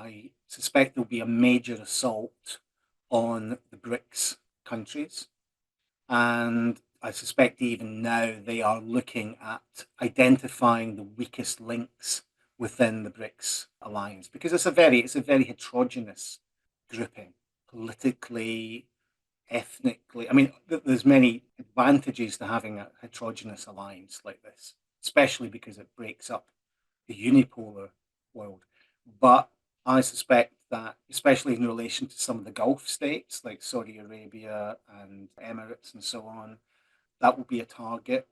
I suspect there'll be a major assault on the BRICS countries. And I suspect even now they are looking at identifying the weakest links within the BRICS alliance, because it's a very heterogeneous grouping, politically, ethnically. I mean, there's many advantages to having a heterogeneous alliance like this, especially because it breaks up the unipolar world. But I suspect that, especially in relation to some of the Gulf states like Saudi Arabia and Emirates and so on, that will be a target.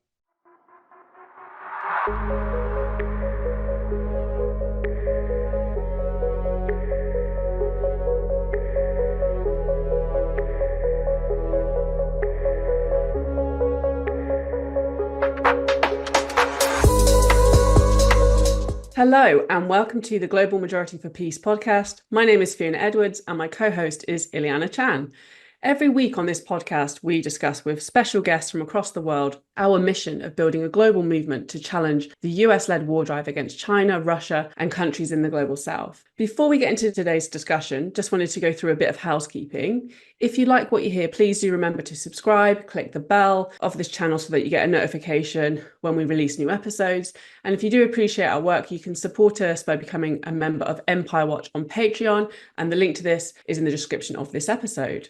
Hello, and welcome to the Global Majority for Peace podcast. My name is Fiona Edwards, and my co-host is Ileana Chan. Every week on this podcast, we discuss with special guests from across the world our mission of building a global movement to challenge the US-led war drive against China, Russia, and countries in the global south. Before we get into today's discussion, just wanted to go through a bit of housekeeping. If you like what you hear, please do remember to subscribe, click the bell of this channel so that you get a notification when we release new episodes. And if you do appreciate our work, you can support us by becoming a member of Empire Watch on Patreon, and the link to this is in the description of this episode.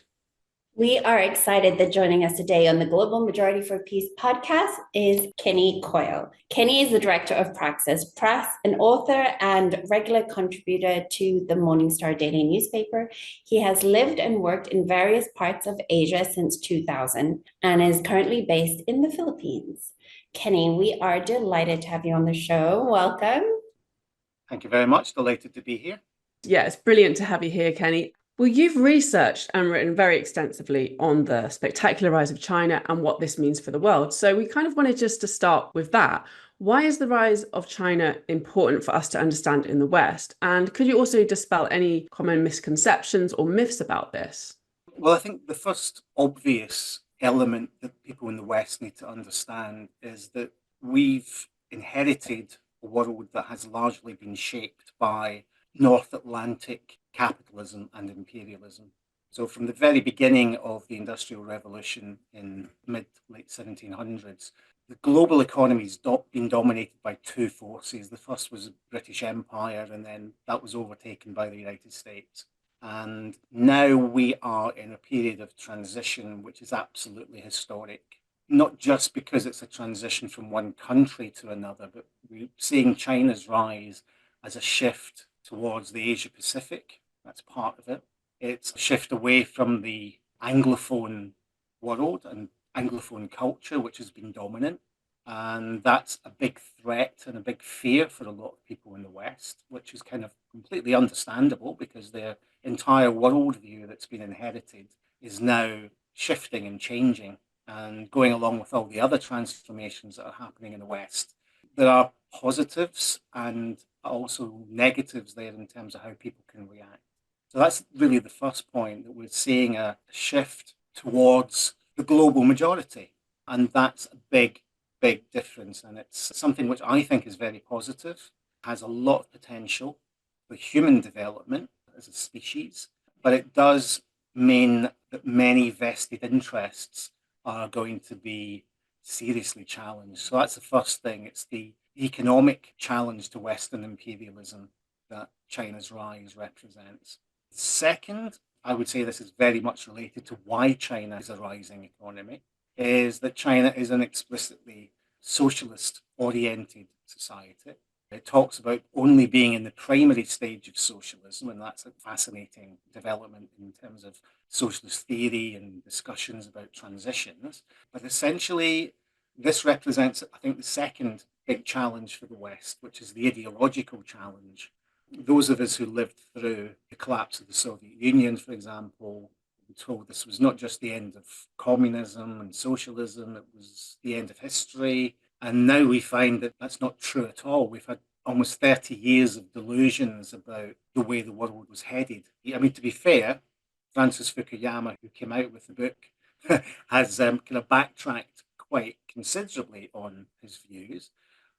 We are excited that joining us today on the Global Majority for Peace podcast is Kenny Coyle. Kenny is the director of Praxis Press, an author and regular contributor to the Morning Star daily newspaper. He has lived and worked in various parts of Asia since 2000 and is currently based in the Philippines. Kenny, we are delighted to have you on the show. Welcome. Thank you very much. Delighted to be here. Yeah, it's brilliant to have you here, Kenny. Well, you've researched and written very extensively on the spectacular rise of China and what this means for the world. So we kind of wanted just to start with that. Why is the rise of China important for us to understand in the West? And could you also dispel any common misconceptions or myths about this? Well, I think the first obvious element that people in the West need to understand is that we've inherited a world that has largely been shaped by North Atlantic capitalism and imperialism. So from the very beginning of the Industrial Revolution in mid-late 1700s, the global economy's been dominated by two forces. The first was the British Empire, and then that was overtaken by the United States. And now we are in a period of transition, which is absolutely historic, not just because it's a transition from one country to another, but we're seeing China's rise as a shift towards the Asia Pacific. That's part of it. It's a shift away from the Anglophone world and Anglophone culture, which has been dominant. And that's a big threat and a big fear for a lot of people in the West, which is kind of completely understandable because their entire worldview that's been inherited is now shifting and changing and going along with all the other transformations that are happening in the West. There are positives and also negatives there in terms of how people can react. So that's really the first point, that we're seeing a shift towards the global majority. And that's a big difference. And it's something which I think is very positive, has a lot of potential for human development as a species, but it does mean that many vested interests are going to be seriously challenged. So that's the first thing. It's the economic challenge to Western imperialism that China's rise represents. Second, I would say this is very much related to why China is a rising economy, is that China is an explicitly socialist-oriented society. It talks about only being in the primary stage of socialism, and that's a fascinating development in terms of socialist theory and discussions about transitions. But essentially, this represents, I think, the second big challenge for the West, which is the ideological challenge. Those of us who lived through the collapse of the Soviet Union, for example, were told this was not just the end of communism and socialism, it was the end of history. And now we find that that's not true at all. We've had almost 30 years of delusions about the way the world was headed. I mean, to be fair, Francis Fukuyama, who came out with the book, has kind of backtracked quite considerably on his views.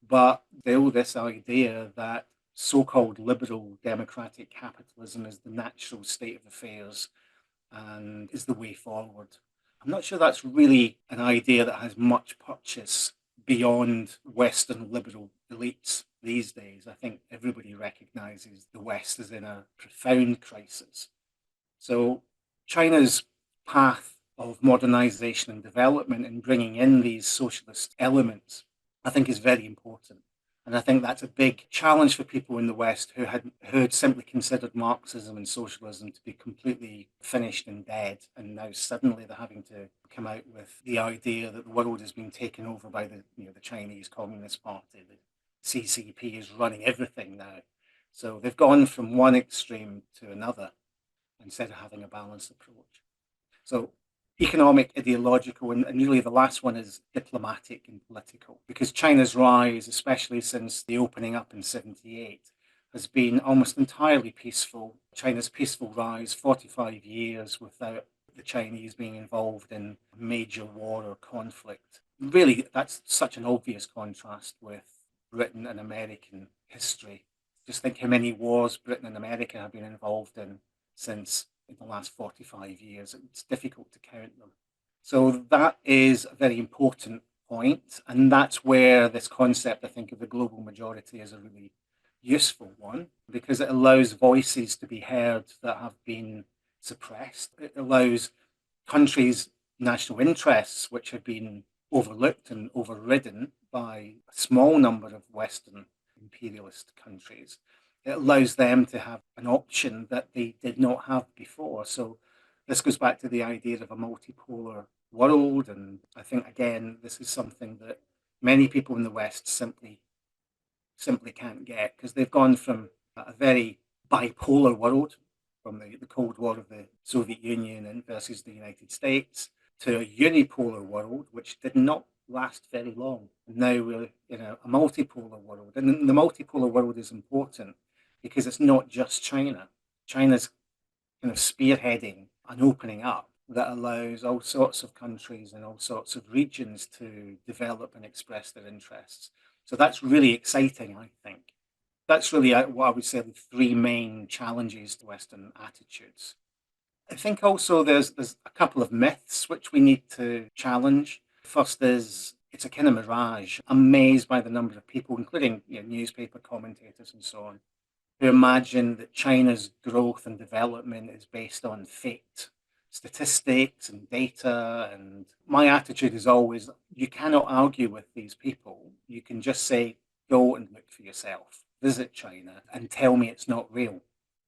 But still, this idea that so-called liberal democratic capitalism is the natural state of affairs and is the way forward. I'm not sure that's really an idea that has much purchase beyond Western liberal elites these days. I think everybody recognizes the West is in a profound crisis. So China's path of modernization and development and bringing in these socialist elements, I think, is very important. And I think that's a big challenge for people in the West who had simply considered Marxism and socialism to be completely finished and dead. And now suddenly they're having to come out with the idea that the world is being taken over by the Chinese Communist Party. The CCP is running everything now. So they've gone from one extreme to another instead of having a balanced approach. So economic, ideological, and really the last one is diplomatic and political, because China's rise, especially since the opening up in 78, has been almost entirely peaceful. China's peaceful rise, 45 years without the Chinese being involved in major war or conflict. Really, that's such an obvious contrast with Britain and American history. Just think how many wars Britain and America have been involved in since in the last 45 years. It's difficult to count them. So that is a very important point, and that's where this concept, I think, of the global majority is a really useful one, because it allows voices to be heard that have been suppressed. It allows countries' national interests, which have been overlooked and overridden by a small number of Western imperialist countries. It allows them to have an option that they did not have before. So this goes back to the idea of a multipolar world. And I think, again, this is something that many people in the West simply can't get, because they've gone from a very bipolar world, from the Cold War of the Soviet Union and versus the United States, to a unipolar world, which did not last very long. Now we're in a multipolar world. And the multipolar world is important because it's not just China. China's kind of spearheading an opening up that allows all sorts of countries and all sorts of regions to develop and express their interests. So that's really exciting, I think. That's really what I would say the three main challenges to Western attitudes. I think also there's a couple of myths which we need to challenge. First is it's a kind of mirage. I'm amazed by the number of people, including newspaper commentators and so on, who imagine that China's growth and development is based on faked statistics and data. And my attitude is always, you cannot argue with these people. You can just say, go and look for yourself, visit China and tell me it's not real.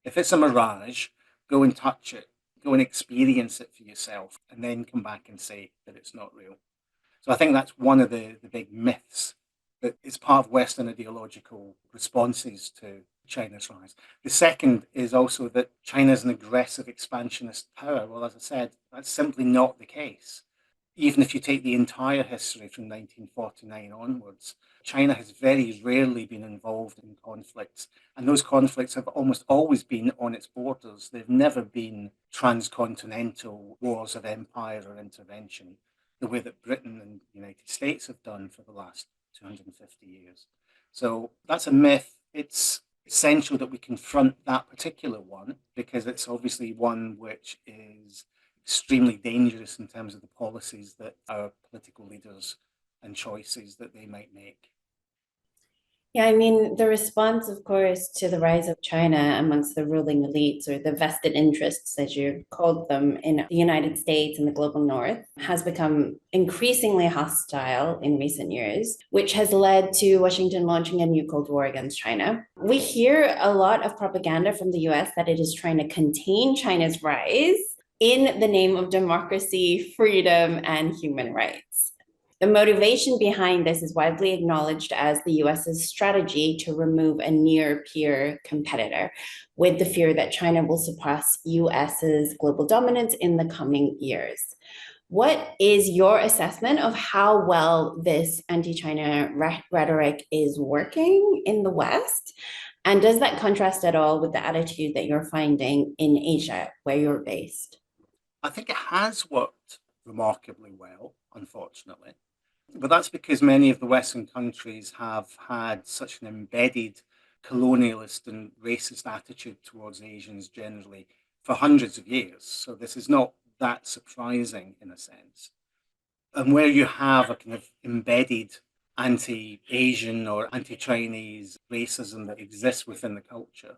If it's a mirage, go and touch it, go and experience it for yourself, and then come back and say that it's not real. So I think that's one of the big myths that is part of Western ideological responses to China's rise. The second is also that China is an aggressive expansionist power. Well, as I said, that's simply not the case. Even if you take the entire history from 1949 onwards, China has very rarely been involved in conflicts, and those conflicts have almost always been on its borders. They've never been transcontinental wars of empire or intervention, the way that Britain and the United States have done for the last 250 years. So that's a myth. It's essential that we confront that particular one, because it's obviously one which is extremely dangerous in terms of the policies that our political leaders and choices that they might make. Yeah, I mean, the response, of course, to the rise of China amongst the ruling elites, or the vested interests, as you called them, in the United States and the global north, has become increasingly hostile in recent years, which has led to Washington launching a new Cold War against China. We hear a lot of propaganda from the US that it is trying to contain China's rise in the name of democracy, freedom, and human rights. The motivation behind this is widely acknowledged as the US's strategy to remove a near-peer competitor, with the fear that China will surpass US's global dominance in the coming years. What is your assessment of how well this anti-China rhetoric is working in the West? And does that contrast at all with the attitude that you're finding in Asia, where you're based? I think it has worked remarkably well, unfortunately. But that's because many of the Western countries have had such an embedded colonialist and racist attitude towards Asians generally for hundreds of years. So this is not that surprising in a sense. And where you have a kind of embedded anti-Asian or anti-Chinese racism that exists within the culture,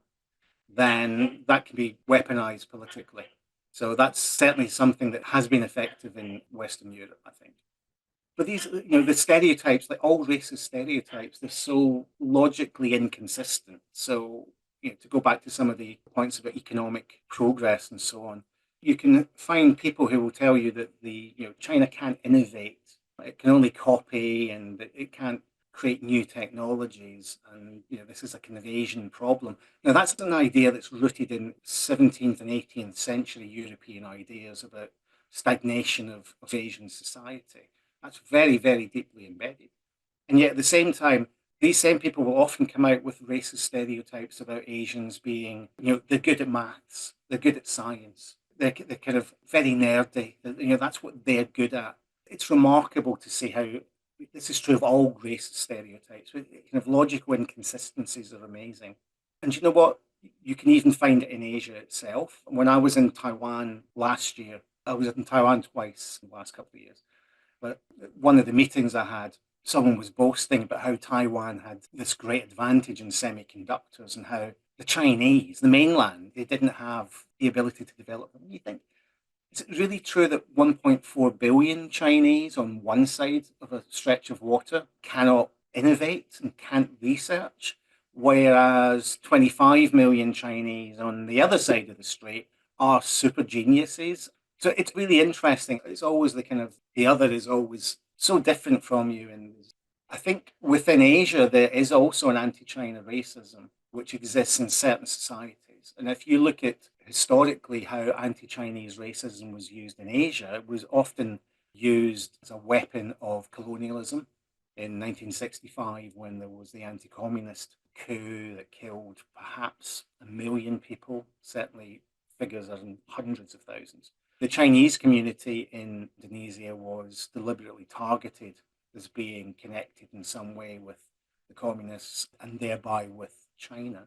then that can be weaponized politically. So that's certainly something that has been effective in Western Europe, I think. But these, the stereotypes, like all racist stereotypes, they're so logically inconsistent. So, to go back to some of the points about economic progress and so on, you can find people who will tell you that China can't innovate, it can only copy, and it can't create new technologies, and this is a kind of Asian problem. Now that's an idea that's rooted in 17th and 18th century European ideas about stagnation of Asian society. That's very, very deeply embedded. And yet at the same time, these same people will often come out with racist stereotypes about Asians being, they're good at maths, they're good at science, they're kind of very nerdy, that's what they're good at. It's remarkable to see how this is true of all racist stereotypes. Kind of logical inconsistencies are amazing. And you know what? You can even find it in Asia itself. When I was in Taiwan last year, I was in Taiwan twice in the last couple of years. But one of the meetings I had, someone was boasting about how Taiwan had this great advantage in semiconductors and how the Chinese, the mainland, they didn't have the ability to develop them. You think, is it really true that 1.4 billion Chinese on one side of a stretch of water cannot innovate and can't research, whereas 25 million Chinese on the other side of the strait are super geniuses? So it's really interesting. It's always the other is always so different from you. And I think within Asia, there is also an anti-China racism, which exists in certain societies. And if you look at historically how anti-Chinese racism was used in Asia, it was often used as a weapon of colonialism. In 1965, when there was the anti-communist coup that killed perhaps 1 million people, certainly figures are in hundreds of thousands. The Chinese community in Indonesia was deliberately targeted as being connected in some way with the communists and thereby with China.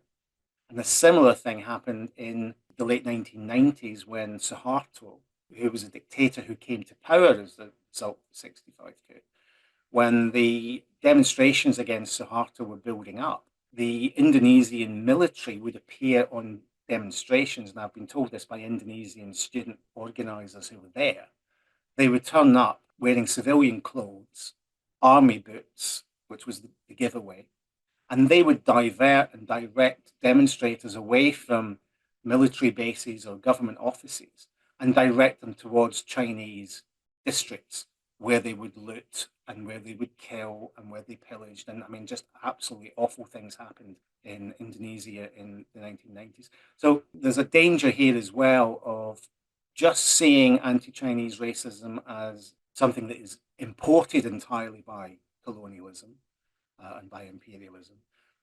And a similar thing happened in the late 1990s when Suharto, who was a dictator who came to power as the result of the 65 coup, when the demonstrations against Suharto were building up, the Indonesian military would appear on demonstrations, and I've been told this by Indonesian student organizers who were there. They would turn up wearing civilian clothes, army boots, which was the giveaway, and they would divert and direct demonstrators away from military bases or government offices and direct them towards Chinese districts where they would loot and where they would kill and where they pillaged. And I mean, just absolutely awful things happened in Indonesia in the 1990s. So there's a danger here as well of just seeing anti-Chinese racism as something that is imported entirely by colonialism and by imperialism.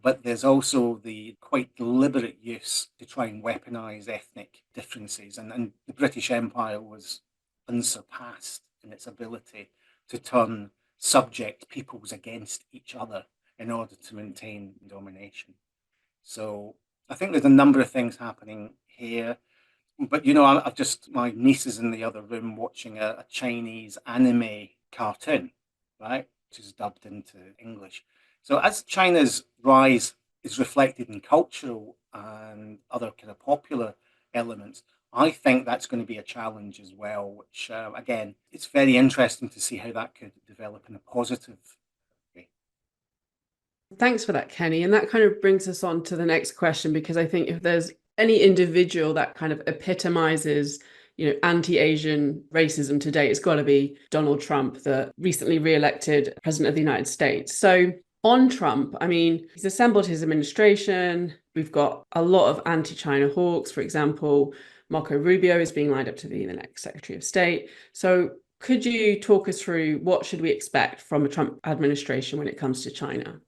But there's also the quite deliberate use to try and weaponize ethnic differences. And the British Empire was unsurpassed in its ability to turn subject peoples against each other in order to maintain domination. So I think there's a number of things happening here. But, I've just, my niece is in the other room watching a Chinese anime cartoon, right, which is dubbed into English. So as China's rise is reflected in cultural and other kind of popular elements, I think that's going to be a challenge as well, which, again, it's very interesting to see how that could develop in a positive way. Thanks for that, Kenny. And that kind of brings us on to the next question, because I think if there's any individual that kind of epitomizes anti-Asian racism today, it's got to be Donald Trump, the recently re-elected president of the United States. So on Trump, I mean, he's assembled his administration. We've got a lot of anti-China hawks. For example, Marco Rubio is being lined up to be the next Secretary of State. So could you talk us through what should we expect from a Trump administration when it comes to China?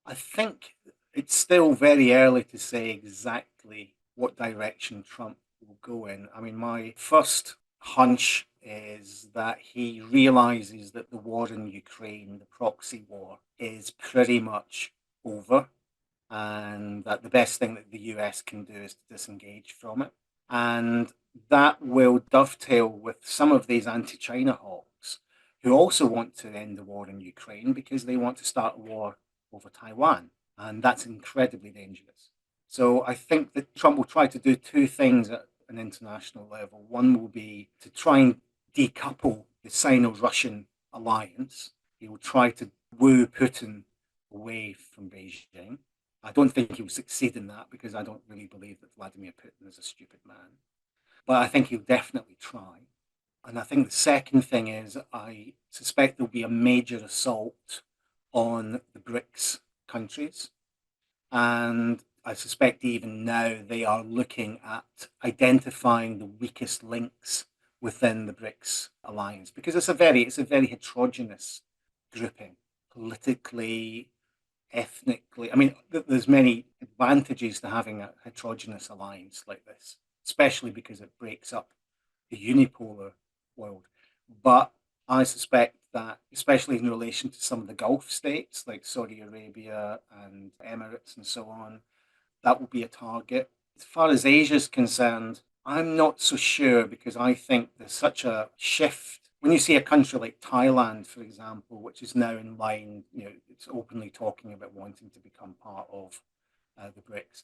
I think it's still very early to say exactly what direction Trump will go in. I mean, my first hunch is that he realizes that the war in Ukraine, the proxy war, is pretty much over. and that the best thing that the US can do is to disengage from it. And that will dovetail with some of these anti-China hawks who also want to end the war in Ukraine because they want to start a war over Taiwan. And that's incredibly dangerous. So I think that Trump will try to do two things at an international level. One will be to try and decouple the Sino-Russian alliance. He will try to woo Putin away from Beijing. I don't think he'll succeed in that because I don't really believe that Vladimir Putin is a stupid man. But I think he'll definitely try. And I think the second thing is I suspect there'll be a major assault on the BRICS countries. And I suspect even now they are looking at identifying the weakest links within the BRICS alliance because it's a very heterogeneous grouping politically, ethnically. I mean, there's many advantages to having a heterogeneous alliance like this, especially because it breaks up the unipolar world. But I suspect that, especially in relation to some of the Gulf states like Saudi Arabia and Emirates and so on, that will be a target. As far as Asia is concerned, I'm not so sure because I think there's such a shift. When you see a country like Thailand, for example, which is now in line, it's openly talking about wanting to become part of the BRICS.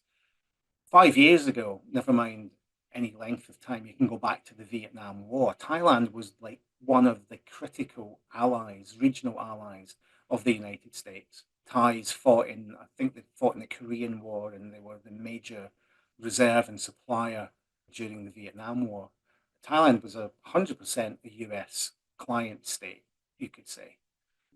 5 years ago, never mind any length of time, you can go back to the Vietnam War. Thailand was like one of the critical allies, regional allies of the United States. Thais I think they fought in the Korean War, and they were the major reserve and supplier during the Vietnam War. Thailand was 100% a US client state, you could say.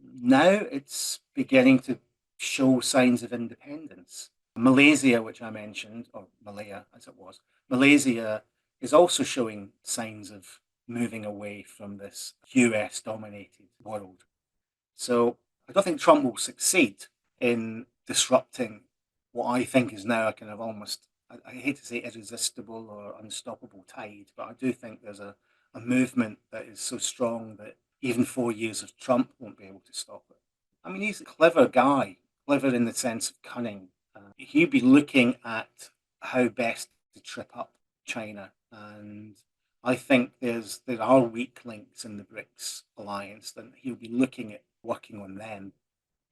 Now it's beginning to show signs of independence. Malaysia, which I mentioned, or Malaya as it was, Malaysia is also showing signs of moving away from this US dominated world. So I don't think Trump will succeed in disrupting what I think is now a kind of almost, I hate to say irresistible or unstoppable tide, but I do think there's a movement that is so strong that even 4 years of Trump won't be able to stop it. I mean, he's a clever guy, clever in the sense of cunning. He'd be looking at how best to trip up China. And I think there are weak links in the BRICS alliance, and he'll be looking at working on them.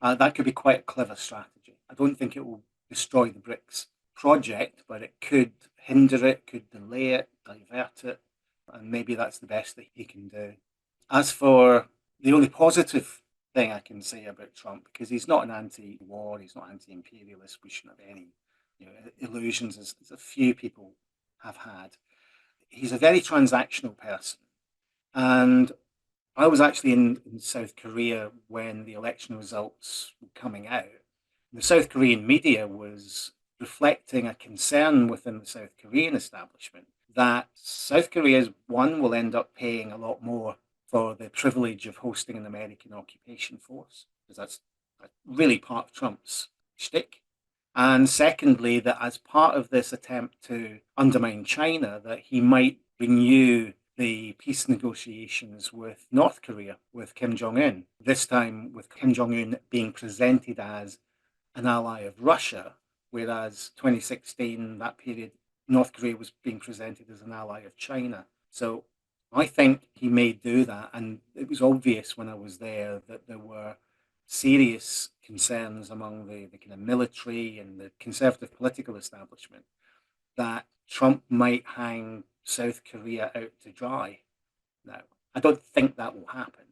That could be quite a clever strategy. I don't think it will destroy the BRICS project, but it could hinder it, could delay it, divert it, and maybe that's the best that he can do. As for the only positive thing I can say about Trump, because he's not an anti-war, he's not anti-imperialist, we shouldn't have any illusions, as a few people have had. He's a very transactional person. And I was actually in South Korea when the election results were coming out. The South Korean media was reflecting a concern within the South Korean establishment that South Korea, will end up paying a lot more for the privilege of hosting an American occupation force, because that's really part of Trump's shtick. And secondly, that as part of this attempt to undermine China, that he might renew the peace negotiations with North Korea, with Kim Jong-un, this time with Kim Jong-un being presented as an ally of Russia, whereas 2016, that period, North Korea was being presented as an ally of China. So I think he may do that. And it was obvious when I was there that there were serious concerns among the kind of military and the conservative political establishment that Trump might hang South Korea out to dry. Now, I don't think that will happen,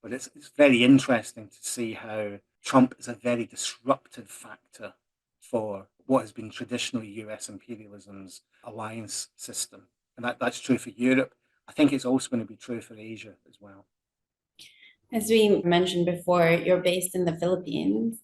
but it's very interesting to see how Trump is a very disruptive factor for what has been traditionally US imperialism's alliance system. And that's true for Europe. I think it's also going to be true for Asia as well. As we mentioned before, you're based in the Philippines.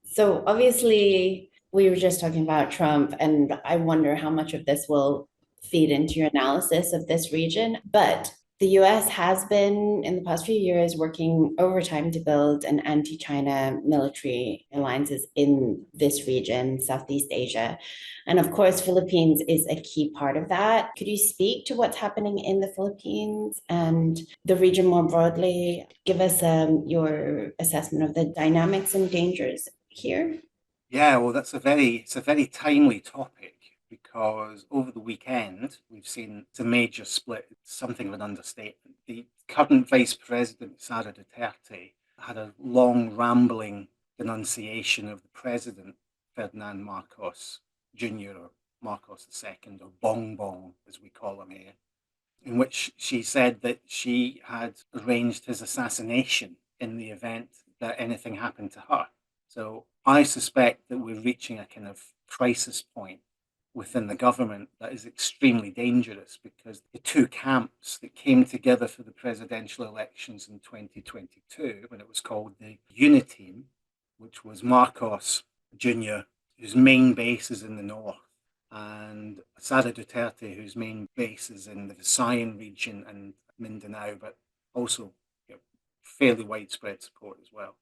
So obviously, we were just talking about Trump, and I wonder how much of this will feed into your analysis of this region. But the US has been, in the past few years, working overtime to build an anti-China military alliances in this region, Southeast Asia. And of course, Philippines is a key part of that. Could you speak to what's happening in the Philippines and the region more broadly? Give us your assessment of the dynamics and dangers here. Yeah, well, it's a very timely topic because over the weekend we've seen it's a major split. It's something of an understatement. The current Vice President, Sara Duterte, had a long, rambling denunciation of the President, Ferdinand Marcos Jr., or Marcos II, or Bong Bong, as we call him here, in which she said that she had arranged his assassination in the event that anything happened to her. So I suspect that we're reaching a kind of crisis point within the government that is extremely dangerous because the two camps that came together for the presidential elections in 2022, when it was called the Uniteam, which was Marcos Jr., whose main base is in the north, and Sara Duterte, whose main base is in the Visayan region and Mindanao, but also fairly widespread support as well.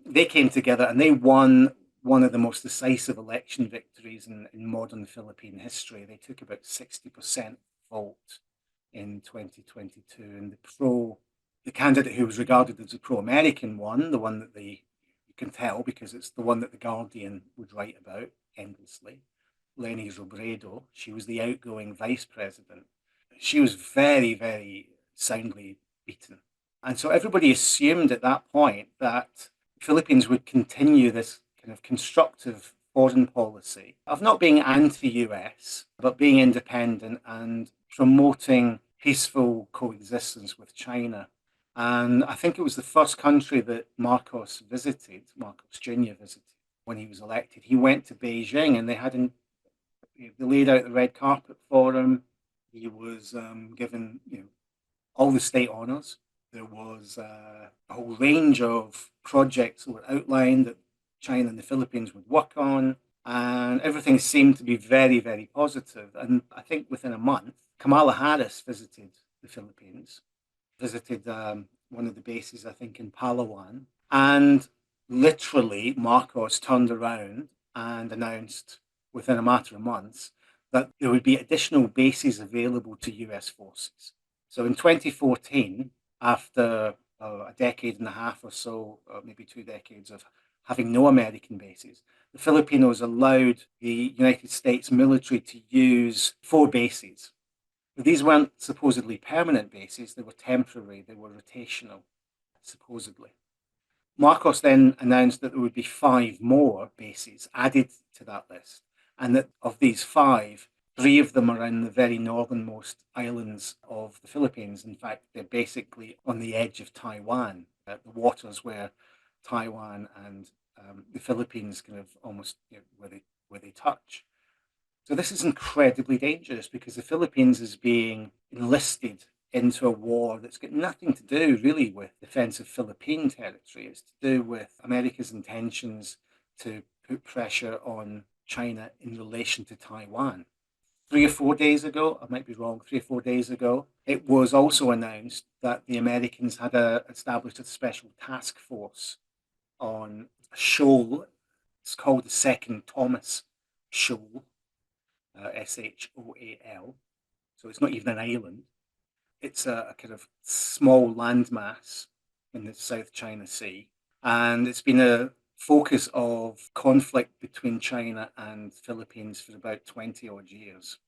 They came together and they won one of the most decisive election victories in modern Philippine history. They took about 60% vote in 2022, and the candidate who was regarded as a pro-American one, the one that you can tell because it's the one that the Guardian would write about endlessly, Lenny Robredo. She was the outgoing vice president. She was very, very soundly beaten. And so everybody assumed at that point that the Philippines would continue this kind of constructive foreign policy of not being anti-US, but being independent and promoting peaceful coexistence with China. And I think it was the first country that Marcos Jr. visited when he was elected. He went to Beijing and they laid out the red carpet for him. He was given all the state honors. There was a whole range of projects that were outlined that China and the Philippines would work on, and everything seemed to be very, very positive. And I think within a month, Kamala Harris visited the Philippines, visited one of the bases, I think, in Palawan, and literally Marcos turned around and announced within a matter of months that there would be additional bases available to US forces. So in 2014, after a decade and a half or so, or maybe 2 decades of having no American bases, the Filipinos allowed the United States military to use 4 bases. But these weren't supposedly permanent bases, they were temporary, they were rotational, supposedly. Marcos then announced that there would be 5 more bases added to that list, and that of these 5, 3 of them are in the very northernmost islands of the Philippines. In fact, they're basically on the edge of Taiwan, the waters where Taiwan and the Philippines kind of almost where they touch. So this is incredibly dangerous because the Philippines is being enlisted into a war that's got nothing to do really with defense of Philippine territory. It's to do with America's intentions to put pressure on China in relation to Taiwan. 3 or 4 days ago, I might be wrong, 3 or 4 days ago, it was also announced that the Americans had established a special task force on a shoal. It's called the Second Thomas Shoal, Shoal. So it's not even an island. It's a kind of small landmass in the South China Sea. And it's been a focus of conflict between China and Philippines for about 20 odd years.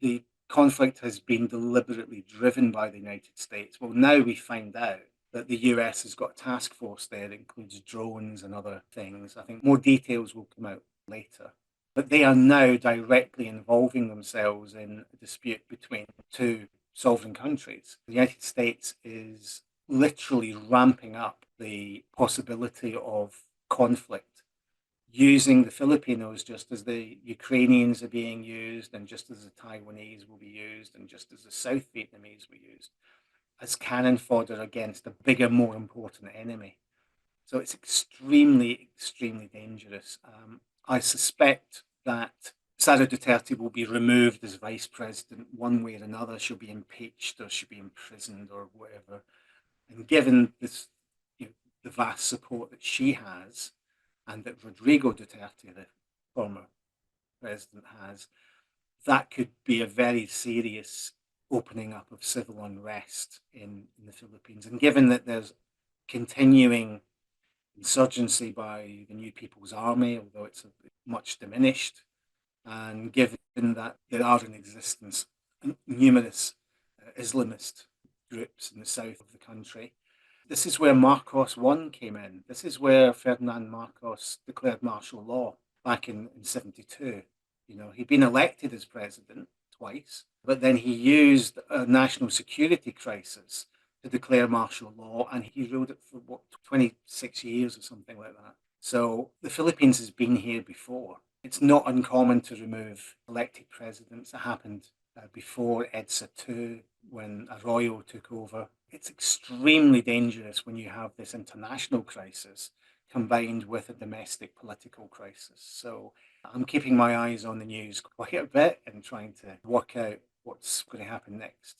The conflict has been deliberately driven by the United States. Well, now we find out that the US has got a task force there that includes drones and other things. I think more details will come out later. But they are now directly involving themselves in a dispute between two sovereign countries. The United States is literally ramping up the possibility of conflict, using the Filipinos just as the Ukrainians are being used, and just as the Taiwanese will be used, and just as the South Vietnamese were used, as cannon fodder against a bigger, more important enemy. So it's extremely, extremely dangerous. I suspect that Sara Duterte will be removed as vice president one way or another. She'll be impeached or she'll be imprisoned or whatever. And given this, the vast support that she has, and that Rodrigo Duterte, the former president, has, that could be a very serious opening up of civil unrest in the Philippines. And given that there's continuing insurgency by the New People's Army, although it's much diminished, and given that there are in existence numerous Islamist groups in the south of the country. This is where Marcos I came in. This is where Ferdinand Marcos declared martial law back in 72. He'd been elected as president twice, but then he used a national security crisis to declare martial law, and he ruled it for 26 years or something like that. So the Philippines has been here before. It's not uncommon to remove elected presidents. It happened before EDSA II, when Arroyo took over. It's extremely dangerous when you have this international crisis combined with a domestic political crisis. So I'm keeping my eyes on the news quite a bit and trying to work out what's going to happen next.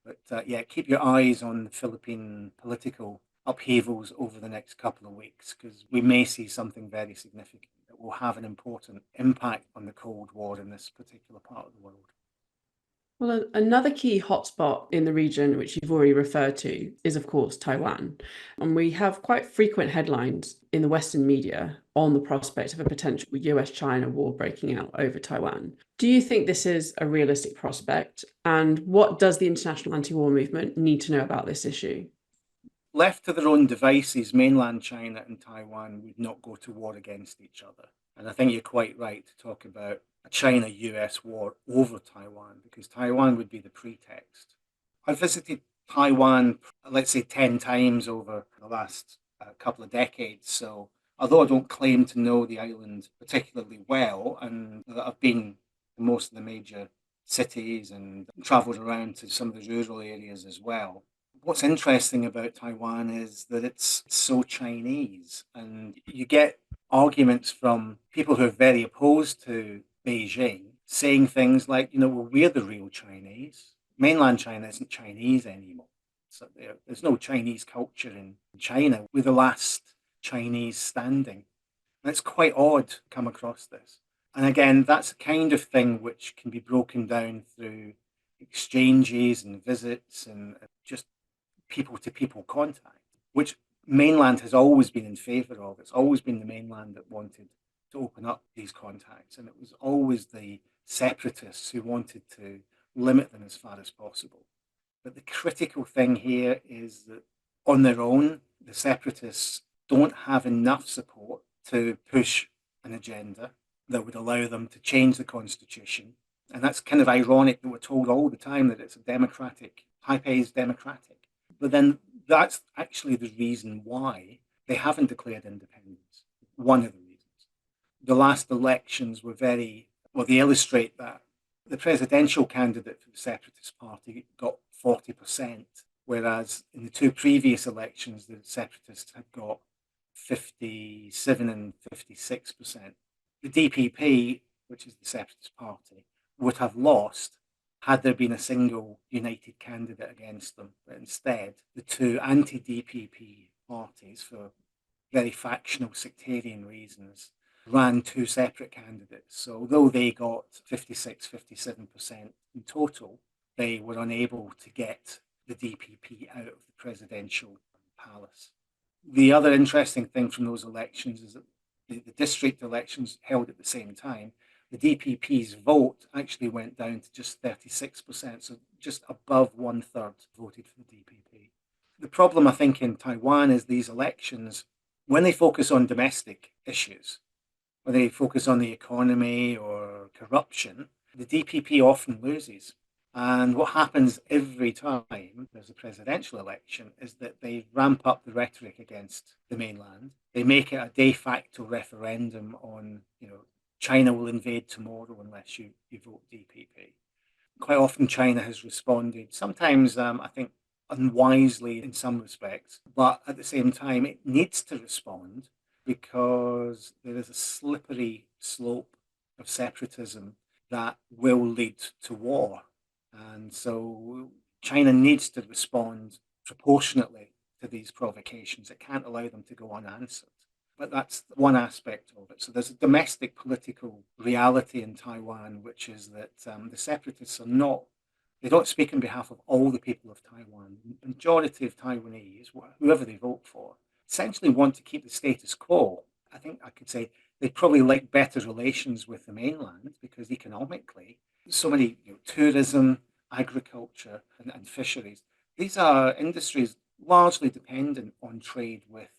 But yeah, keep your eyes on the Philippine political upheavals over the next couple of weeks, because we may see something very significant that will have an important impact on the Cold War in this particular part of the world. Well, another key hotspot in the region, which you've already referred to, is, of course, Taiwan. And we have quite frequent headlines in the Western media on the prospect of a potential US-China war breaking out over Taiwan. Do you think this is a realistic prospect? And what does the international anti-war movement need to know about this issue? Left to their own devices, mainland China and Taiwan would not go to war against each other. And I think you're quite right to talk about a China-US war over Taiwan, because Taiwan would be the pretext. I've visited Taiwan, let's say, 10 times over the last couple of decades. So although I don't claim to know the island particularly well, and I've been to most of the major cities and travelled around to some of the rural areas as well, what's interesting about Taiwan is that it's so Chinese, and you get arguments from people who are very opposed to Beijing saying things like, well, we're the real Chinese. Mainland China isn't Chinese anymore. So there's no Chinese culture in China. We're the last Chinese standing. And it's quite odd to come across this. And again, that's the kind of thing which can be broken down through exchanges and visits and just people-to-people contact, which mainland has always been in favour of. It's always been the mainland that wanted to open up these contacts, and it was always the separatists who wanted to limit them as far as possible. But the critical thing here is that on their own, the separatists don't have enough support to push an agenda that would allow them to change the constitution. And that's kind of ironic that we're told all the time that it's a democratic, Taipei is democratic. But then that's actually the reason why they haven't declared independence. One of the reasons. The last elections were they illustrate that. The presidential candidate for the Separatist Party got 40%, whereas in the two previous elections, the Separatists had got 57 and 56%. The DPP, which is the Separatist Party, would have lost had there been a single united candidate against them. But instead, the two anti-DPP parties, for very factional sectarian reasons, ran two separate candidates. So although they got 56, 57% in total, they were unable to get the DPP out of the presidential palace. The other interesting thing from those elections is that the district elections held at the same time, the DPP's vote actually went down to just 36%, so just above 1/3 voted for the DPP. The problem, I think, in Taiwan is these elections, when they focus on domestic issues, when they focus on the economy or corruption, the DPP often loses. And what happens every time there's a presidential election is that they ramp up the rhetoric against the mainland. They make it a de facto referendum on, China will invade tomorrow unless you vote DPP. Quite often China has responded, sometimes I think unwisely in some respects, but at the same time it needs to respond because there is a slippery slope of separatism that will lead to war. And so China needs to respond proportionately to these provocations. It can't allow them to go unanswered. But that's one aspect of it. So there's a domestic political reality in Taiwan, which is that the separatists they don't speak on behalf of all the people of Taiwan. The majority of Taiwanese, whoever they vote for, essentially want to keep the status quo. I think I could say they probably like better relations with the mainland because economically, so many tourism, agriculture, and fisheries. These are industries largely dependent on trade with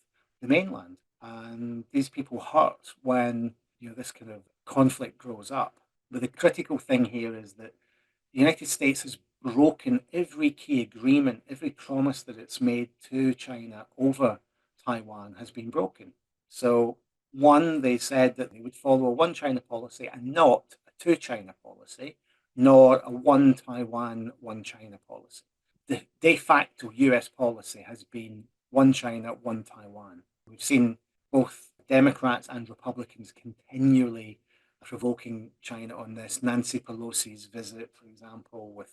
the mainland, and these people hurt when this kind of conflict grows up. But the critical thing here is that the United States has broken every key agreement, every promise that it's made to China over Taiwan has been broken. So, one, they said that they would follow a one China policy and not a two China policy, nor a one Taiwan, one China policy. The de facto US policy has been one China, one Taiwan. We've seen both Democrats and Republicans continually provoking China on this. Nancy Pelosi's visit, for example, with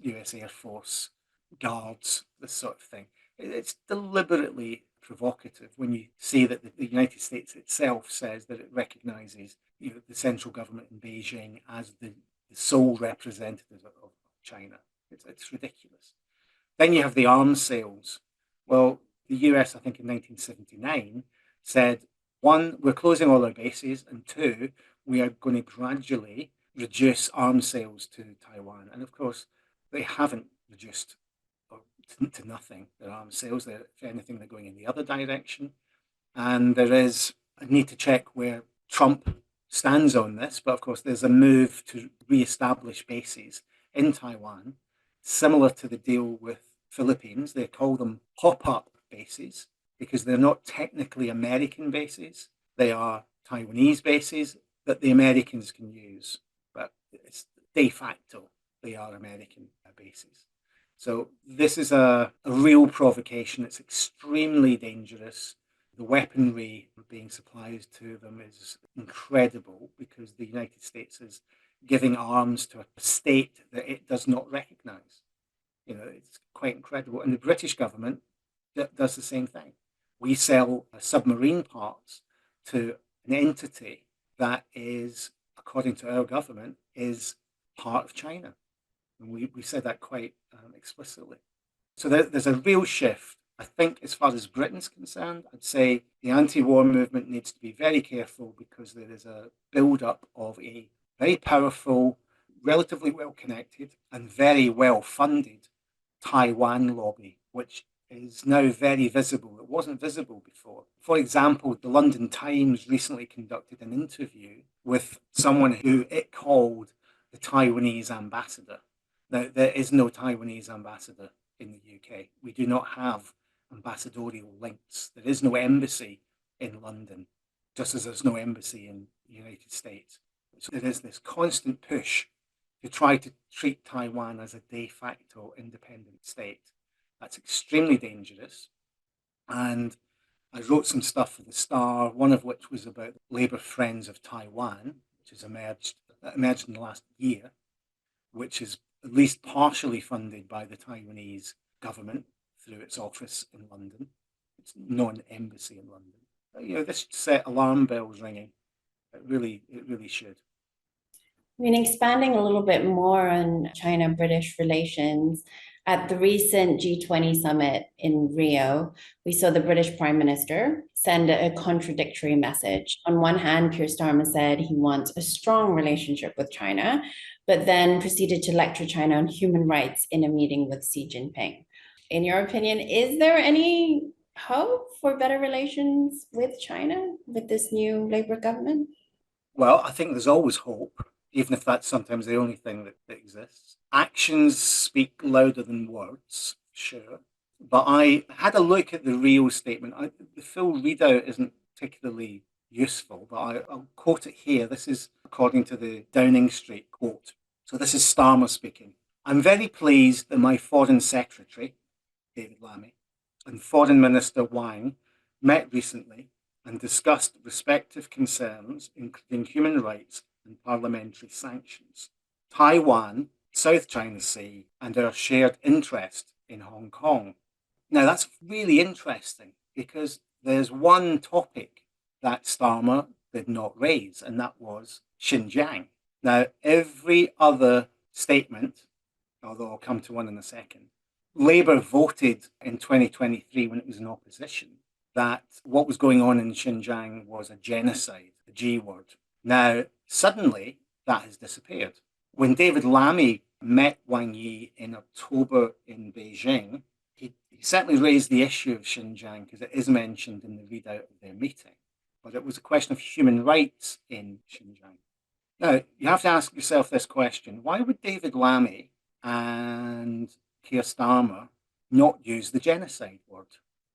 US Air Force guards, this sort of thing. It's deliberately provocative when you see that the United States itself says that it recognizes the central government in Beijing as the sole representative of China. It's ridiculous. Then you have the arms sales. Well, the US, I think in 1979, said, one, we're closing all our bases, and two, we are going to gradually reduce arms sales to Taiwan. And of course, they haven't reduced to nothing their arms sales. If anything, they're going in the other direction. And there is a need to check where Trump stands on this. But of course, there's a move to re-establish bases in Taiwan, similar to the deal with Philippines. They call them pop-up bases because they're not technically American bases. They are Taiwanese bases that the Americans can use, but it's de facto they are American bases. So this is a real provocation. It's extremely dangerous. The weaponry being supplied to them is incredible because the United States is giving arms to a state that it does not recognize. It's quite incredible. And the British government does the same thing. We sell submarine parts to an entity that is, according to our government, is part of China. And we said that quite explicitly. So there's a real shift. I think as far as Britain's concerned, I'd say the anti-war movement needs to be very careful because there is a build-up of a very powerful, relatively well-connected and very well-funded Taiwan lobby, which is now very visible. It wasn't visible before. For example, the London Times recently conducted an interview with someone who it called the Taiwanese ambassador. Now, there is no Taiwanese ambassador in the UK. We do not have ambassadorial links. There is no embassy in London, just as there's no embassy in the United States. So there is this constant push to try to treat Taiwan as a de facto independent state. That's extremely dangerous. And I wrote some stuff for the Star, one of which was about Labour Friends of Taiwan, which has emerged in the last year, which is at least partially funded by the Taiwanese government through its office in London. It's not an embassy in London. This should set alarm bells ringing. It really should. I mean, expanding a little bit more on China-British relations, at the recent G20 summit in Rio, we saw the British Prime Minister send a contradictory message. On one hand, Keir Starmer said he wants a strong relationship with China, but then proceeded to lecture China on human rights in a meeting with Xi Jinping. In your opinion, is there any hope for better relations with China with this new Labour government? Well, I think there's always hope, even if that's sometimes the only thing that exists. Actions speak louder than words, sure. But I had a look at the Rio statement. The full readout isn't particularly useful, but I'll quote it here. This is according to the Downing Street quote. So this is Starmer speaking. I'm very pleased that my Foreign Secretary, David Lammy, and Foreign Minister Wang met recently and discussed respective concerns, including human rights and parliamentary sanctions, Taiwan, South China Sea, and our shared interest in Hong Kong. Now, that's really interesting because there's one topic that Starmer did not raise, and that was Xinjiang. Now, every other statement, although I'll come to one in a second, Labour voted in 2023 when it was in opposition that what was going on in Xinjiang was a genocide, the G word. Now, suddenly, that has disappeared. When David Lammy met Wang Yi in October in Beijing, he certainly raised the issue of Xinjiang because it is mentioned in the readout of their meeting. But it was a question of human rights in Xinjiang. Now, you have to ask yourself this question. Why would David Lammy and Keir Starmer not use the genocide word?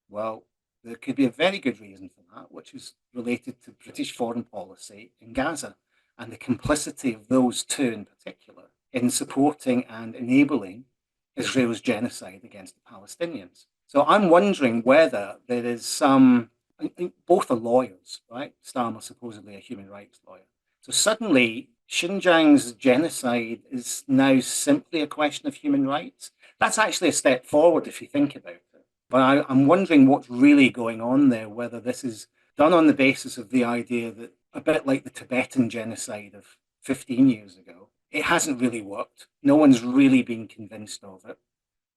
Well, there could be a very good reason for that, which is related to British foreign policy in Gaza and the complicity of those two in particular in supporting and enabling Israel's genocide against the Palestinians. So I'm wondering whether there is some, both are lawyers, right? Starmer supposedly a human rights lawyer. So suddenly Xinjiang's genocide is now simply a question of human rights. That's actually a step forward if you think about it. But I'm wondering what's really going on there, whether this is done on the basis of the idea that, a bit like the Tibetan genocide of 15 years ago, it hasn't really worked. No one's really been convinced of it.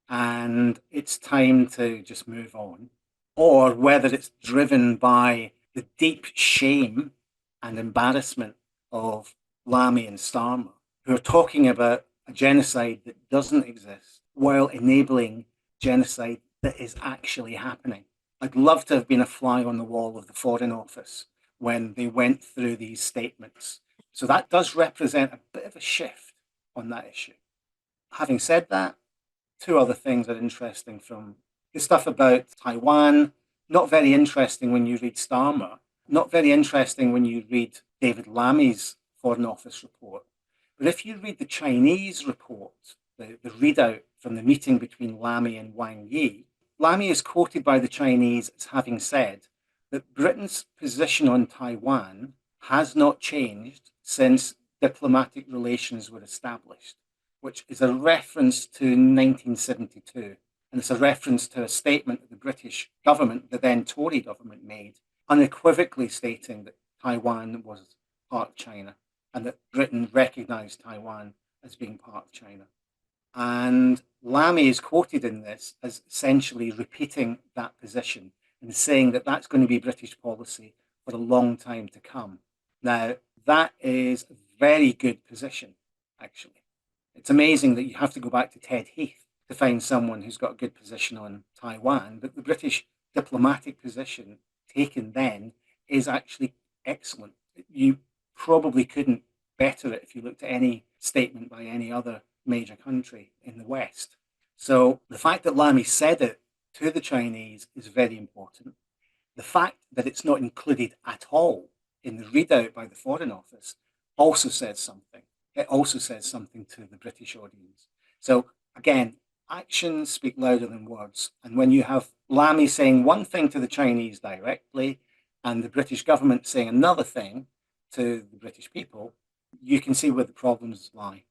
And it's time to just move on. Or whether it's driven by the deep shame and embarrassment of Lammy and Starmer, who are talking about a genocide that doesn't exist while enabling genocide that is actually happening. I'd love to have been a fly on the wall of the Foreign Office when they went through these statements. So that does represent a bit of a shift on that issue. Having said that, two other things are interesting from the stuff about Taiwan. Not very interesting when you read Starmer. Not very interesting when you read David Lammy's Foreign Office report. But if you read the Chinese report, the readout from the meeting between Lammy and Wang Yi, Lammy is quoted by the Chinese as having said that Britain's position on Taiwan has not changed since diplomatic relations were established, which is a reference to 1972. And it's a reference to a statement that the British government, the then Tory government, made, unequivocally stating that Taiwan was part of China and that Britain recognised Taiwan as being part of China. And Lammy is quoted in this as essentially repeating that position and saying that that's going to be British policy for a long time to come. Now, that is a very good position, actually. It's amazing that you have to go back to Ted Heath to find someone who's got a good position on Taiwan, but the British diplomatic position taken then is actually excellent. You probably couldn't better it if you looked at any statement by any other major country in the West. So the fact that Lammy said it to the Chinese is very important. The fact that it's not included at all in the readout by the Foreign Office also says something. It also says something to the British audience. So again, actions speak louder than words. And when you have Lammy saying one thing to the Chinese directly and the British government saying another thing to the British people, you can see where the problems lie.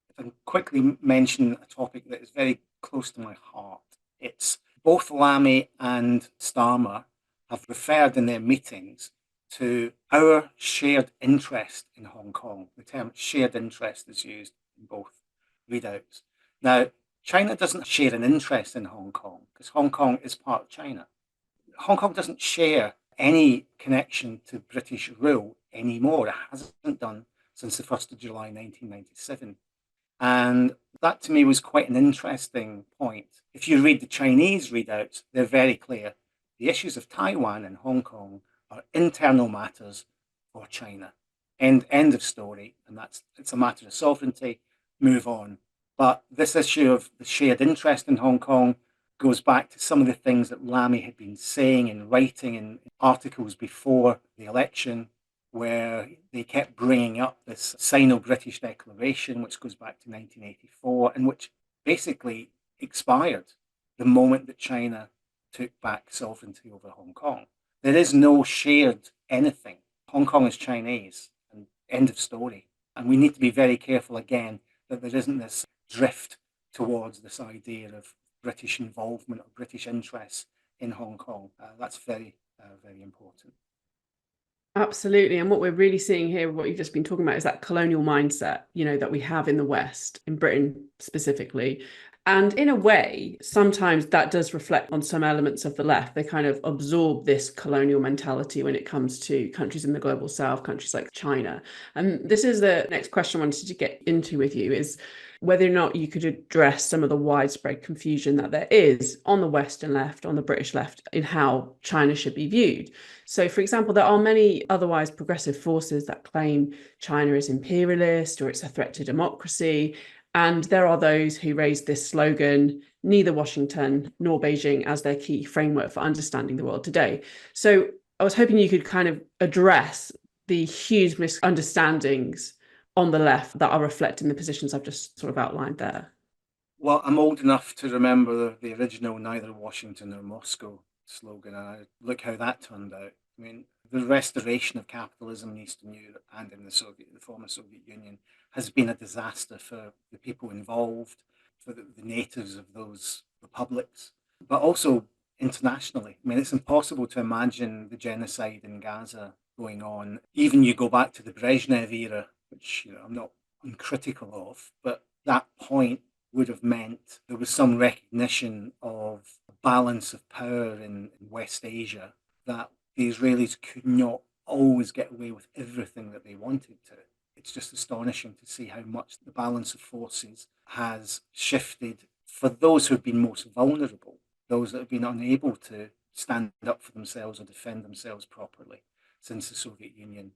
If I can quickly mention a topic that is very close to my heart, it's both Lammy and Starmer have referred in their meetings to our shared interest in Hong Kong. The term shared interest is used in both readouts. Now, China doesn't share an interest in Hong Kong because Hong Kong is part of China. Hong Kong doesn't share any connection to British rule anymore. It hasn't done since the 1st of July 1997. And that to me was quite an interesting point. If you read the Chinese readouts, they're very clear. The issues of Taiwan and Hong Kong are internal matters for China. End of story. And it's a matter of sovereignty. Move on. But this issue of the shared interest in Hong Kong goes back to some of the things that Lammy had been saying and writing in articles before the election, where they kept bringing up this Sino-British declaration, which goes back to 1984, and which basically expired the moment that China took back sovereignty over Hong Kong. There is no shared anything. Hong Kong is Chinese, and end of story. And we need to be very careful again that there isn't this drift towards this idea of British involvement or British interests in Hong Kong. That's very, very important. Absolutely. And what we're really seeing here, what you've just been talking about, is that colonial mindset, that we have in the West, in Britain specifically. And in a way, sometimes that does reflect on some elements of the left. They kind of absorb this colonial mentality when it comes to countries in the global south, countries like China. And this is the next question I wanted to get into with you, is whether or not you could address some of the widespread confusion that there is on the Western left, on the British left, in how China should be viewed. So, for example, there are many otherwise progressive forces that claim China is imperialist or it's a threat to democracy. And there are those who raise this slogan, neither Washington nor Beijing, as their key framework for understanding the world today. So I was hoping you could kind of address the huge misunderstandings on the left that are reflected in the positions I've just sort of outlined there. Well, I'm old enough to remember the original neither Washington nor Moscow slogan, and look how that turned out. I mean, the restoration of capitalism in Eastern Europe and in the former Soviet Union has been a disaster for the people involved, for the natives of those republics, but also internationally. I mean, it's impossible to imagine the genocide in Gaza going on. Even you go back to the Brezhnev era, which I'm not uncritical of, but that point would have meant there was some recognition of a balance of power in West Asia, that the Israelis could not always get away with everything that they wanted to. It's just astonishing to see how much the balance of forces has shifted for those who have been most vulnerable, those that have been unable to stand up for themselves or defend themselves properly since the Soviet Union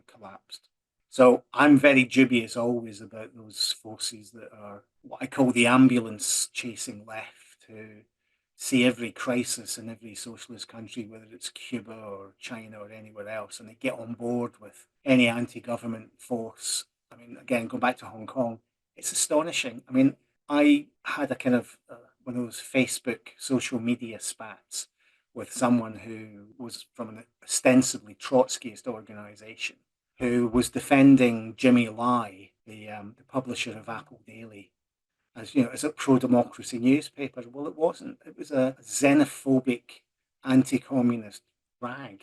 collapsed. So I'm very dubious always about those forces that are what I call the ambulance chasing left, who see every crisis in every socialist country, whether it's Cuba or China or anywhere else, and they get on board with any anti-government force. I mean, again, going back to Hong Kong, it's astonishing. I mean, I had a kind of one of those Facebook social media spats with someone who was from an ostensibly Trotskyist organization, who was defending Jimmy Lai, the publisher of Apple Daily, as a pro-democracy newspaper. Well, it wasn't. It was a xenophobic, anti-communist rag.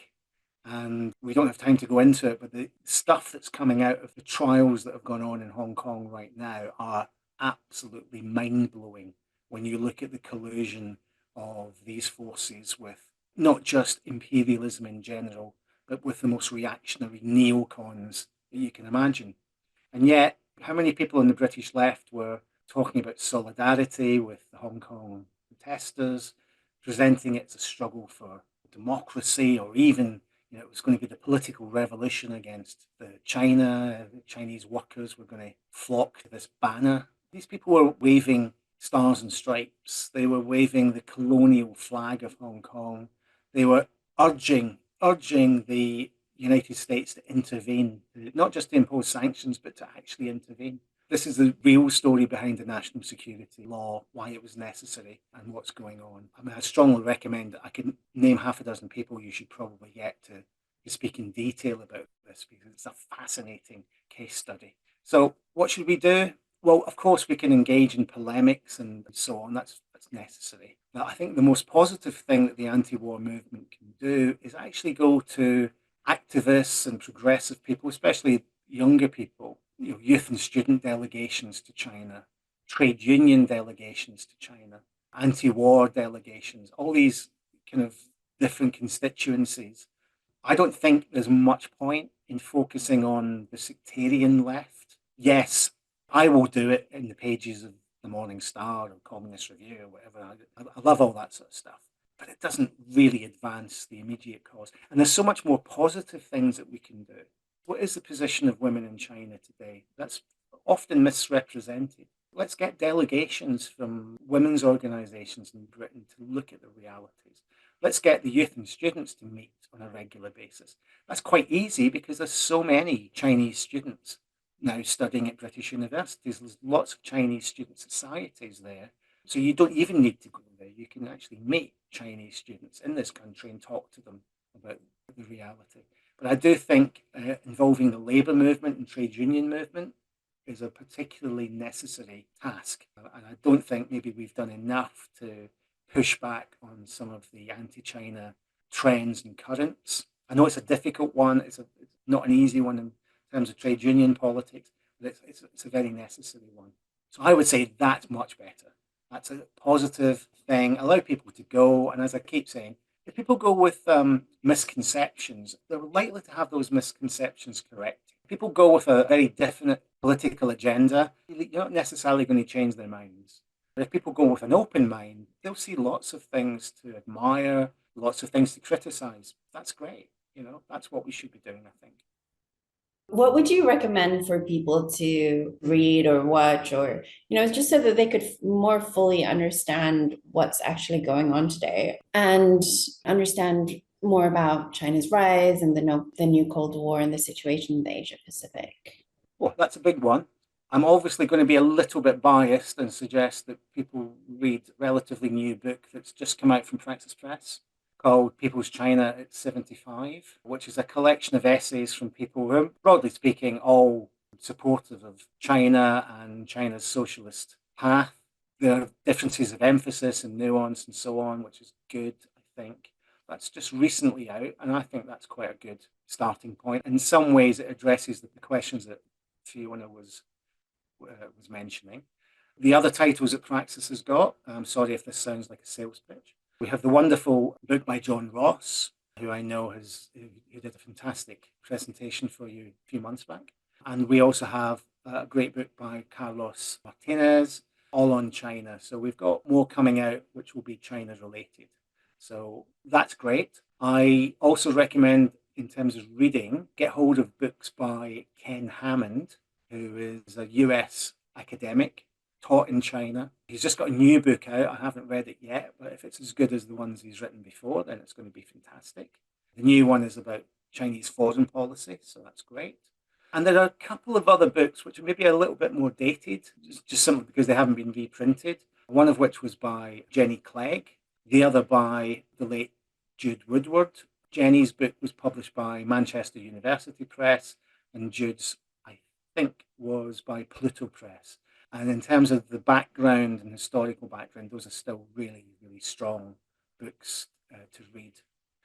And we don't have time to go into it, but the stuff that's coming out of the trials that have gone on in Hong Kong right now are absolutely mind-blowing when you look at the collusion of these forces with not just imperialism in general, but with the most reactionary neocons that you can imagine. And yet, how many people on the British left were talking about solidarity with the Hong Kong protesters, presenting it as a struggle for democracy, or even, it was going to be the political revolution against China. The Chinese workers were going to flock to this banner. These people were waving stars and stripes. They were waving the colonial flag of Hong Kong. They were urging the United States to intervene, not just to impose sanctions, but to actually intervene. This is the real story behind the national security law, why it was necessary, and what's going on. I mean, I strongly recommend that I can name half a dozen people you should probably get to speak in detail about this, because it's a fascinating case study. So what should we do? Well, of course, we can engage in polemics and so on. That's necessary. But I think the most positive thing that the anti-war movement can do is actually go to activists and progressive people, especially younger people, youth and student delegations to China, trade union delegations to China, anti-war delegations, all these kind of different constituencies. I don't think there's much point in focusing on the sectarian left. Yes, I will do it in the pages of the Morning Star or Communist Review or whatever. I love all that sort of stuff, but it doesn't really advance the immediate cause. And there's so much more positive things that we can do. What is the position of women in China today? That's often misrepresented. Let's get delegations from women's organisations in Britain to look at the realities. Let's get the youth and students to meet on a regular basis. That's quite easy because there's so many Chinese students now studying at British universities. There's lots of Chinese student societies there. So you don't even need to go there. You can actually meet Chinese students in this country and talk to them about the reality. But I do think involving the labour movement and trade union movement is a particularly necessary task. And I don't think maybe we've done enough to push back on some of the anti-China trends and currents. I know it's a difficult one. It's not an easy one in terms of trade union politics, but it's a very necessary one. So I would say that's much better. That's a positive thing. Allow people to go. And as I keep saying, if people go with misconceptions, they're likely to have those misconceptions corrected. If people go with a very definite political agenda, you're not necessarily going to change their minds. But if people go with an open mind, they'll see lots of things to admire, lots of things to criticize. That's great. That's what we should be doing, I think. What would you recommend for people to read or watch, or, just so that they could more fully understand what's actually going on today and understand more about China's rise and the new Cold War and the situation in the Asia Pacific? Well, that's a big one. I'm obviously going to be a little bit biased and suggest that people read a relatively new book that's just come out from Praxis Press called People's China at 75, which is a collection of essays from people who are, broadly speaking, all supportive of China and China's socialist path. There are differences of emphasis and nuance and so on, which is good, I think. That's just recently out, and I think that's quite a good starting point. In some ways, it addresses the questions that Fiona was mentioning. The other titles that Praxis has got, I'm sorry if this sounds like a sales pitch. We have the wonderful book by John Ross, who I know who did a fantastic presentation for you a few months back. And we also have a great book by Carlos Martinez, all on China. So we've got more coming out, which will be China related. So that's great. I also recommend, in terms of reading, get hold of books by Ken Hammond, who is a US academic, taught in China. He's just got a new book out. I haven't read it yet, but if it's as good as the ones he's written before, then it's going to be fantastic. The new one is about Chinese foreign policy, so that's great. And there are a couple of other books which are maybe a little bit more dated, just simply because they haven't been reprinted. One of which was by Jenny Clegg, the other by the late Jude Woodward. Jenny's book was published by Manchester University Press, and Jude's, I think, was by Pluto Press. And in terms of the background and historical background, those are still really, really strong books to read.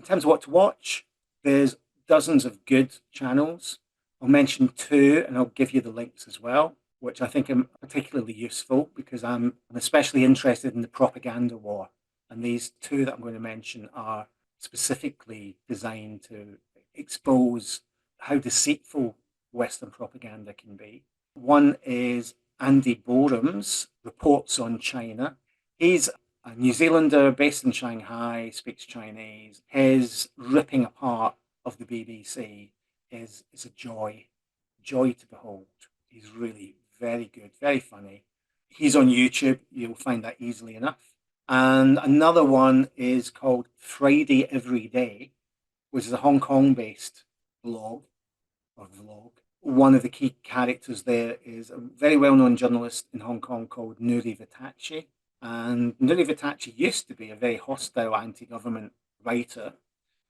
In terms of what to watch, there's dozens of good channels. I'll mention two, and I'll give you the links as well, which I think are particularly useful because I'm especially interested in the propaganda war. And these two that I'm going to mention are specifically designed to expose how deceitful Western propaganda can be. One is Andy Boram's Reports on China. He's a New Zealander based in Shanghai, speaks Chinese. His ripping apart of the BBC is a joy to behold. He's really very good, very funny. He's on YouTube. You'll find that easily enough. And another one is called Friday Every Day, which is a Hong Kong-based blog or vlog. One of the key characters there is a very well-known journalist in Hong Kong called Nuri Vitachi. And Nuri Vitachi used to be a very hostile anti-government writer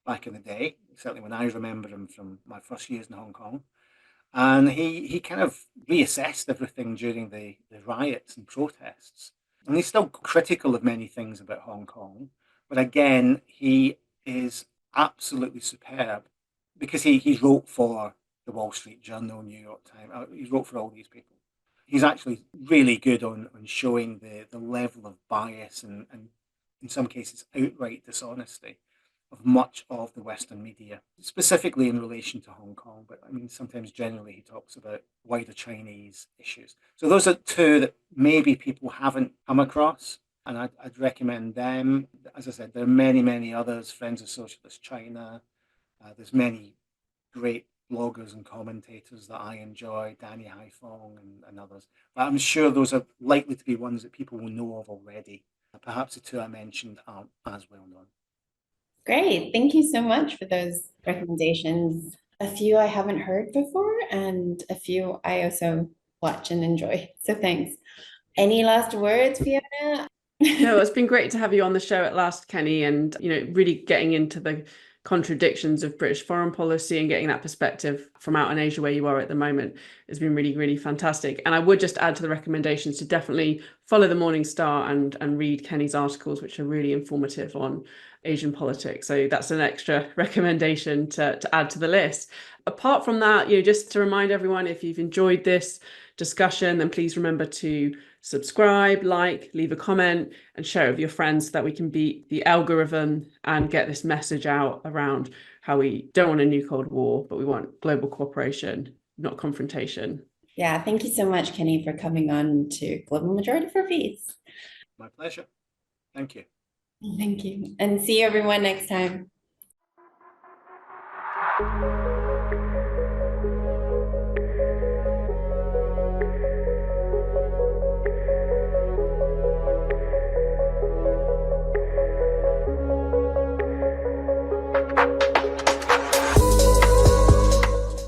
back in the day, certainly when I remember him from my first years in Hong Kong. And he kind of reassessed everything during the riots and protests. And he's still critical of many things about Hong Kong. But again, he is absolutely superb because he wrote for the Wall Street Journal, New York Times. He wrote for all these people. He's actually really good on showing the level of bias and in some cases outright dishonesty of much of the Western media, specifically in relation to Hong Kong. But I mean, sometimes generally he talks about wider Chinese issues. So those are two that maybe people haven't come across, and I'd recommend them. As I said, there are many, many others, Friends of Socialist China. There's many great bloggers and commentators that I enjoy, Danny Haifong and others. But I'm sure those are likely to be ones that people will know of already. Perhaps the two I mentioned aren't as well known. Great. Thank you so much for those recommendations. A few I haven't heard before, and a few I also watch and enjoy. So thanks. Any last words, Fiona? No, it's been great to have you on the show at last, Kenny, and really getting into the contradictions of British foreign policy and getting that perspective from out in Asia where you are at the moment has been really, really fantastic. And I would just add to the recommendations to definitely follow the Morning Star and read Kenny's articles, which are really informative on Asian politics. So that's an extra recommendation to add to the list. Apart from that, just to remind everyone, if you've enjoyed this discussion, then please remember to subscribe, leave a comment, and share it with your friends so that we can beat the algorithm and get this message out around how we don't want a new Cold War, but we want global cooperation, not confrontation. Yeah, thank you so much, Kenny, for coming on to Global Majority for Peace. My pleasure. Thank you. Thank you. And see you everyone next time.